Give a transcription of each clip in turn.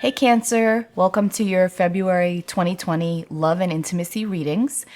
Hey Cancer, welcome to your February 2020 Love and Intimacy readings.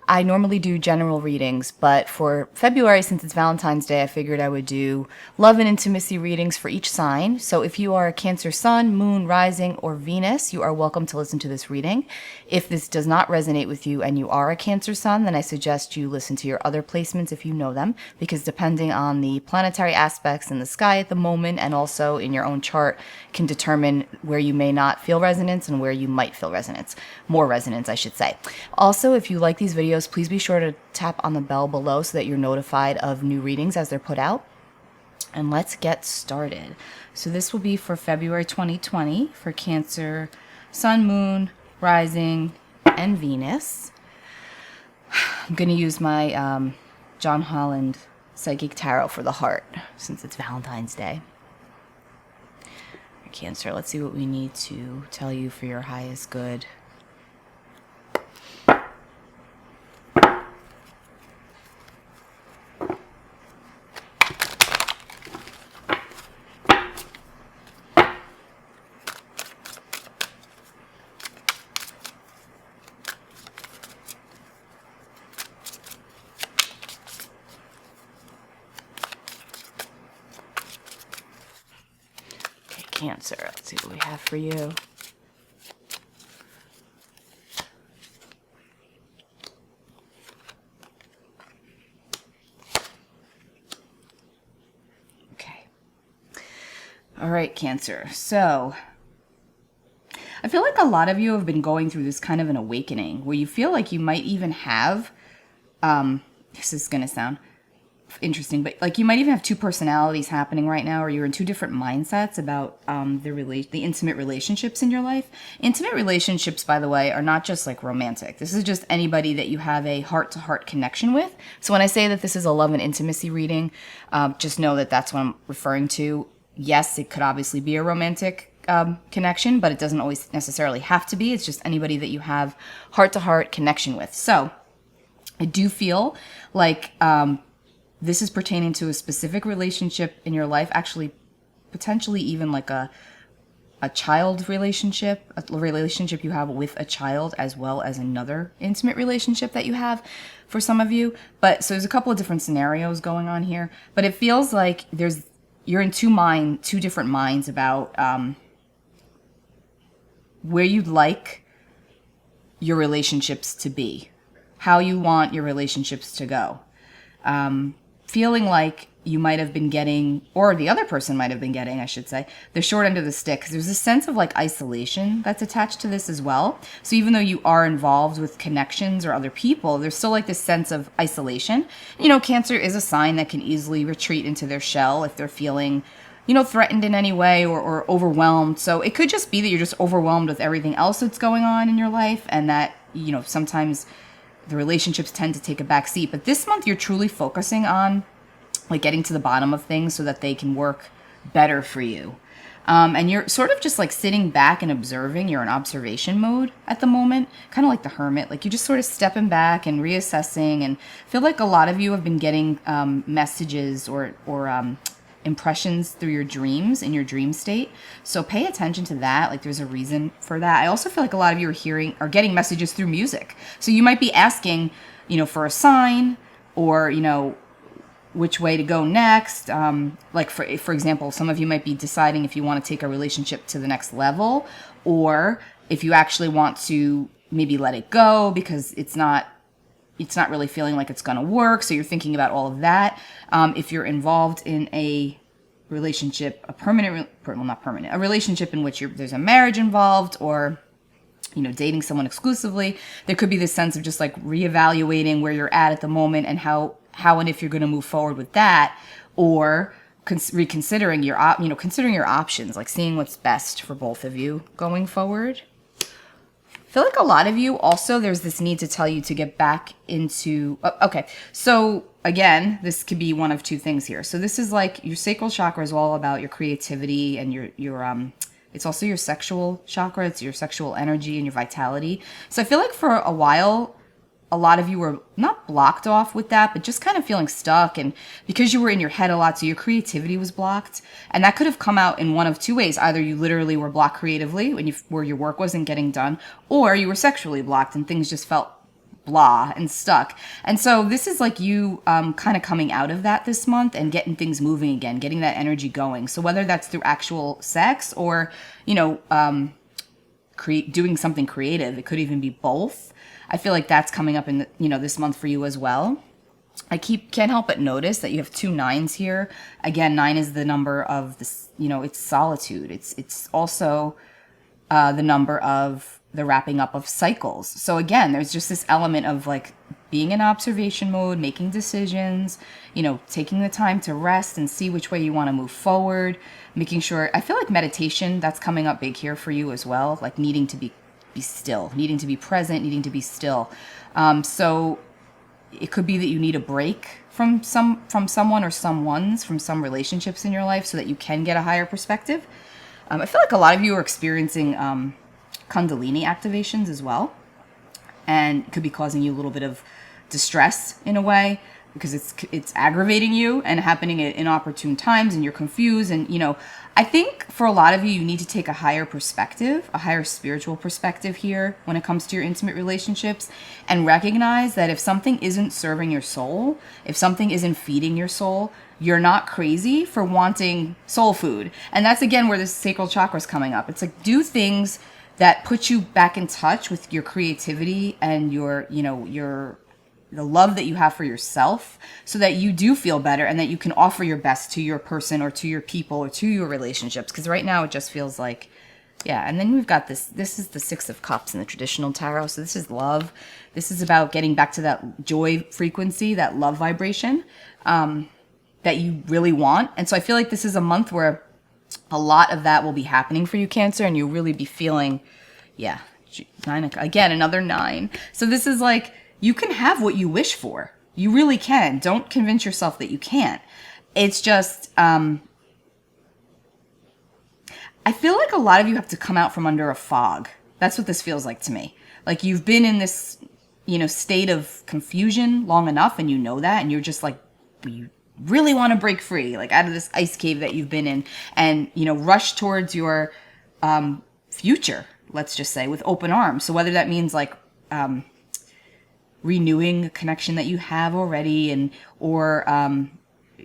I normally do general readings, but for February, since it's Valentine's Day, I figured I would do love and intimacy readings for each sign. So if you are a Cancer Sun, Moon, Rising, or Venus, you are welcome to listen to this reading. If this does not resonate with you and you are a Cancer Sun, then I suggest you listen to your other placements if you know them, because depending on the planetary aspects in the sky at the moment and also in your own chart can determine where you may not feel resonance and where you might feel resonance. More resonance, I should say. Also, if you like these videos, please be sure to tap on the bell below so that you're notified of new readings as they're put out. And let's get started. So this will be for February 2020 for Cancer, Sun, Moon, Rising, and Venus. I'm going to use my John Holland Psychic Tarot for the heart since it's Valentine's Day. Cancer, let's see what we need to tell you for your highest good. Cancer, let's see what we have for you. Okay. All right, Cancer. So I feel like a lot of you have been going through this kind of an awakening where you feel like you might even have, this is going to sound interesting, but like you might even have two personalities happening right now, or you're in two different mindsets about the intimate relationships in your life. Intimate relationships, by the way, are not just like romantic. This is just anybody that you have a heart-to-heart connection with. So when I say that this is a love and intimacy reading, just know that that's what I'm referring to. Yes, it could obviously be a romantic connection, but it doesn't always necessarily have to be. It's just anybody that you have heart-to-heart connection with. So I do feel like this is pertaining to a specific relationship in your life, actually potentially even like a child relationship, a relationship you have with a child, as well as another intimate relationship that you have for some of you. But so there's a couple of different scenarios going on here, but it feels like you're in two different minds about where you'd like your relationships to be, how you want your relationships to go. Feeling like you might have been getting, or the other person might have been getting, I should say, the short end of the stick. Because there's a sense of like isolation that's attached to this as well. So even though you are involved with connections or other people, there's still like this sense of isolation. You know, Cancer is a sign that can easily retreat into their shell if they're feeling, threatened in any way or overwhelmed. So it could just be that you're just overwhelmed with everything else that's going on in your life, and that, sometimes the relationships tend to take a back seat. But this month you're truly focusing on like getting to the bottom of things so that they can work better for you. And you're sort of just like sitting back and observing. You're in observation mode at the moment, kind of like the hermit. Like you're just sort of stepping back and reassessing, and feel like a lot of you have been getting messages or impressions through your dreams, in your dream state. So pay attention to that. Like there's a reason for that. I also feel like a lot of you are getting messages through music. So you might be asking, for a sign, or, which way to go next. Like for example, some of you might be deciding if you want to take a relationship to the next level, or if you actually want to maybe let it go because it's not really feeling like it's going to work. So you're thinking about all of that. If you're involved in a relationship, a relationship in which there's a marriage involved, or, dating someone exclusively, there could be this sense of just like reevaluating where you're at the moment and how and if you're going to move forward with that, or reconsidering considering your options, like seeing what's best for both of you going forward. I feel like a lot of you also, there's this need to tell you to get back into, okay. So again, this could be one of two things here. So this is like your sacral chakra is all about your creativity and your it's also your sexual chakra. It's your sexual energy and your vitality. So I feel like for a while, a lot of you were not blocked off with that, but just kind of feeling stuck. And because you were in your head a lot, so your creativity was blocked. And that could have come out in one of two ways. Either you literally were blocked creatively where your work wasn't getting done, or you were sexually blocked and things just felt blah and stuck. And so this is like you kind of coming out of that this month and getting things moving again, getting that energy going. So whether that's through actual sex or, doing something creative, it could even be both. I feel like that's coming up in this month for you as well. I can't help but notice that you have 2 9s here. Again, 9 is the number of this, it's solitude. It's also the number of the wrapping up of cycles. So again, there's just this element of like being in observation mode, making decisions, taking the time to rest and see which way you want to move forward, making sure. I feel like meditation, that's coming up big here for you as well, like needing to be still, needing to be present, needing to be still. So it could be that you need a break from someone or someone's, from some relationships in your life so that you can get a higher perspective. I feel like a lot of you are experiencing Kundalini activations as well. And it could be causing you a little bit of distress in a way, because it's aggravating you and happening at inopportune times, and you're confused. And, I think for a lot of you, you need to take a higher perspective, a higher spiritual perspective here when it comes to your intimate relationships, and recognize that if something isn't serving your soul, if something isn't feeding your soul, you're not crazy for wanting soul food. And that's, again, where this sacral chakra is coming up. It's like, do things that put you back in touch with your creativity and the love that you have for yourself, so that you do feel better and that you can offer your best to your person or to your people or to your relationships. Because right now it just feels like, yeah. And then we've got this is the 6 of Cups in the traditional tarot. So this is love. This is about getting back to that joy frequency, that love vibration that you really want. And so I feel like this is a month where a lot of that will be happening for you, Cancer, and you'll really be feeling, 9, again, another 9. So this is like, you can have what you wish for. You really can. Don't convince yourself that you can't. It's just, I feel like a lot of you have to come out from under a fog. That's what this feels like to me. Like you've been in this, state of confusion long enough, and you know that, and you're just like, you really want to break free, like out of this ice cave that you've been in, and, rush towards your future, let's just say, with open arms. So whether that means like, renewing a connection that you have already, or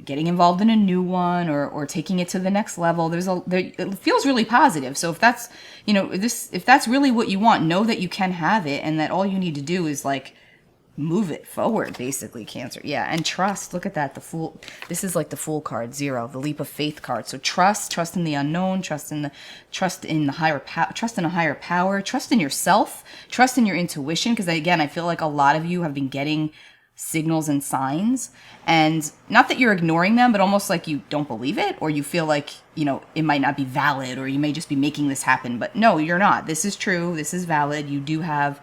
getting involved in a new one, or taking it to the next level. It feels really positive. So if that's, if that's really what you want, know that you can have it, and that all you need to do is like move it forward, basically, Cancer. Yeah. And trust. Look at that. The Fool. This is like the Fool card, 0, the leap of faith card. So trust in the unknown, trust in a higher power, trust in yourself, trust in your intuition. Because again, I feel like a lot of you have been getting signals and signs, and not that you're ignoring them, but almost like you don't believe it, or you feel like, it might not be valid, or you may just be making this happen. But no, you're not. This is true. This is valid. You do have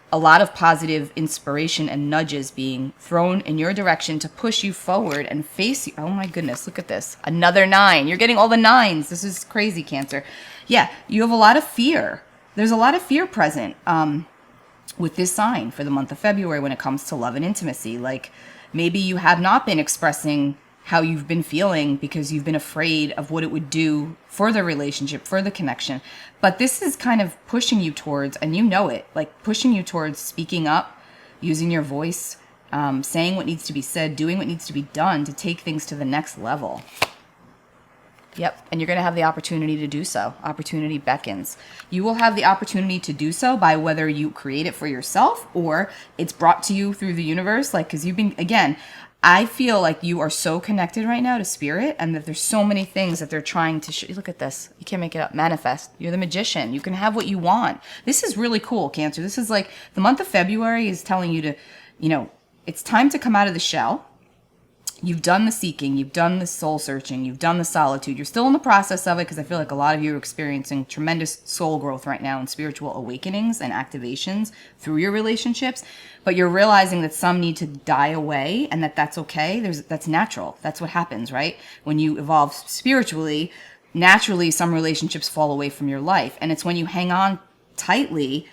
a lot of positive inspiration and nudges being thrown in your direction to push you forward and face you. Oh my goodness, look at this. Another 9. You're getting all the 9s. This is crazy, Cancer. Yeah, you have a lot of fear. There's a lot of fear present with this sign for the month of February when it comes to love and intimacy. Like maybe you have not been expressing how you've been feeling because you've been afraid of what it would do for the relationship, for the connection. But this is kind of pushing you towards, and like pushing you towards speaking up, using your voice, saying what needs to be said, doing what needs to be done to take things to the next level. Yep, and you're going to have the opportunity to do so. Opportunity beckons. You will have the opportunity to do so by whether you create it for yourself or it's brought to you through the universe. Like, because you've been, again, I feel like you are so connected right now to spirit, and that there's so many things that they're trying to show. Look at this. You can't make it up. Manifest. You're the magician. You can have what you want. This is really cool, Cancer. This is like the month of February is telling you to, it's time to come out of the shell. You've done the seeking, you've done the soul searching, you've done the solitude. You're still in the process of it, because I feel like a lot of you are experiencing tremendous soul growth right now and spiritual awakenings and activations through your relationships. But you're realizing that some need to die away, and that's okay. That's natural. That's what happens, right? When you evolve spiritually, naturally some relationships fall away from your life. And it's when you hang on tightly,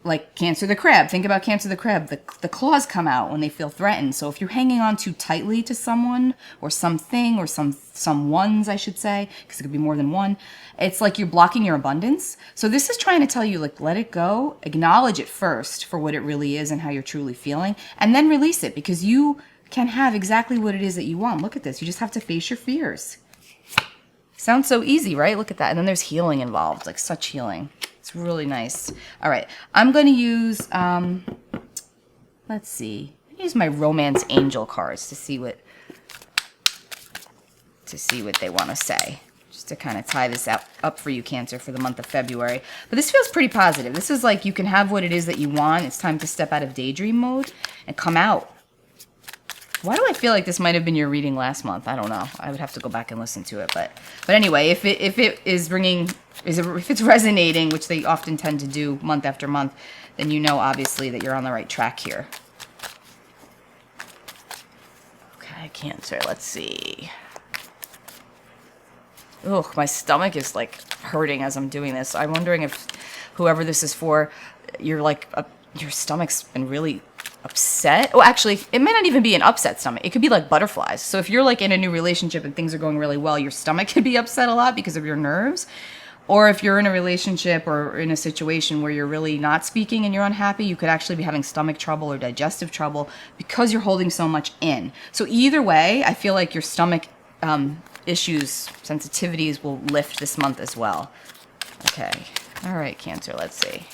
like Cancer the crab. Think about Cancer the crab. The claws come out when they feel threatened. So if you're hanging on too tightly to someone or something or some ones, I should say, because it could be more than one, it's like you're blocking your abundance. So this is trying to tell you, like, let it go, acknowledge it first for what it really is and how you're truly feeling, and then release it, because you can have exactly what it is that you want. Look at this. You just have to face your fears. Sounds so easy, right? Look at that. And then there's healing involved, like such healing. It's really nice. All right, I'm going to use, let's see, use my Romance Angel cards to see what they want to say, just to kind of tie this up for you, Cancer, for the month of February. But this feels pretty positive. This is like you can have what it is that you want. It's time to step out of daydream mode and come out. Why do I feel like this might have been your reading last month? I don't know. I would have to go back and listen to it. But anyway, if it is bringing, if it's resonating, which they often tend to do month after month, then you know obviously that you're on the right track here. Okay, Cancer. Let's see. Ugh, my stomach is like hurting as I'm doing this. I'm wondering if whoever this is for, you're like your stomach's been really upset. Oh, actually, it may not even be an upset stomach. It could be like butterflies. So if you're like in a new relationship and things are going really well, your stomach could be upset a lot because of your nerves. Or if you're in a relationship or in a situation where you're really not speaking and you're unhappy, you could actually be having stomach trouble or digestive trouble because you're holding so much in. So either way, I feel like your stomach issues, sensitivities will lift this month as well. Okay. All right, Cancer, let's see.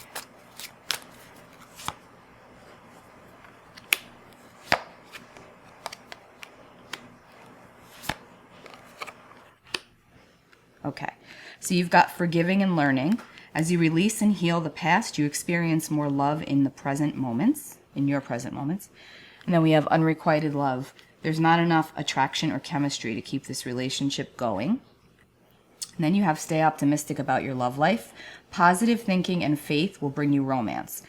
Okay, so you've got forgiving and learning. As you release and heal the past, you experience more love in the present moments, in your present moments. And then we have unrequited love. There's not enough attraction or chemistry to keep this relationship going. And then you have stay optimistic about your love life. Positive thinking and faith will bring you romance.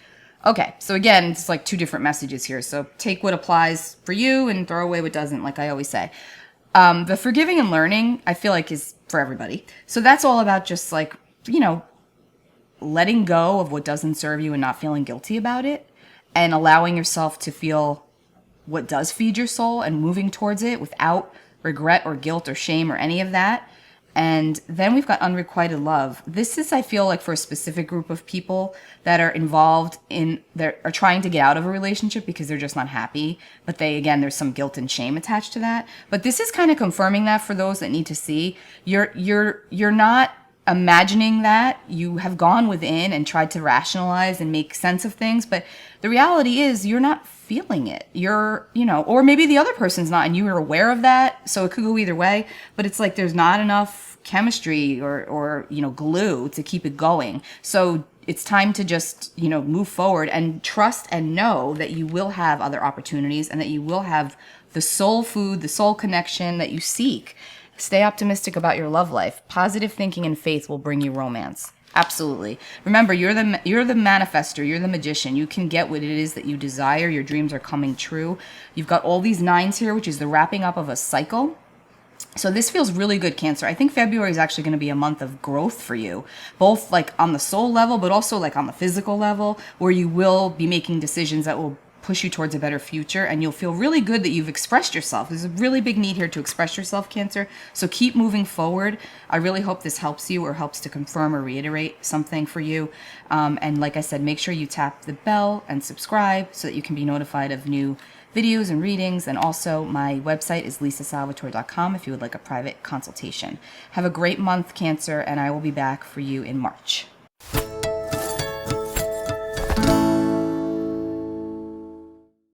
Okay, so again, it's like two different messages here. So take what applies for you and throw away what doesn't, like I always say. The forgiving and learning, I feel like, is for everybody. So that's all about just like, you know, letting go of what doesn't serve you and not feeling guilty about it, and allowing yourself to feel what does feed your soul and moving towards it without regret or guilt or shame or any of that. And then we've got unrequited love. This is, I feel like, for a specific group of people that are involved in, that are trying to get out of a relationship because they're just not happy. But there's some guilt and shame attached to that. But this is kind of confirming that for those that need to see. You're not imagining that. You have gone within and tried to rationalize and make sense of things. But the reality is you're not feeling it. Or maybe the other person's not and you are aware of that. So it could go either way. But it's like there's not enough chemistry or glue to keep it going. So it's time to just, move forward and trust and know that you will have other opportunities and that you will have the soul food, the soul connection that you seek. Stay optimistic about your love life. Positive thinking and faith will bring you romance. Absolutely. Remember, you're the manifester. You're the magician. You can get what it is that you desire. Your dreams are coming true. You've got all these nines here, which is the wrapping up of a cycle. So this feels really good, Cancer. I think February is actually going to be a month of growth for you, both like on the soul level, but also like on the physical level, where you will be making decisions that will push you towards a better future, and you'll feel really good that you've expressed yourself. There's a really big need here to express yourself, Cancer. So keep moving forward. I really hope this helps you or helps to confirm or reiterate something for you. And like I said, make sure you tap the bell and subscribe so that you can be notified of new videos and readings. And also my website is lisasalvatore.com if you would like a private consultation. Have a great month, Cancer, and I will be back for you in March.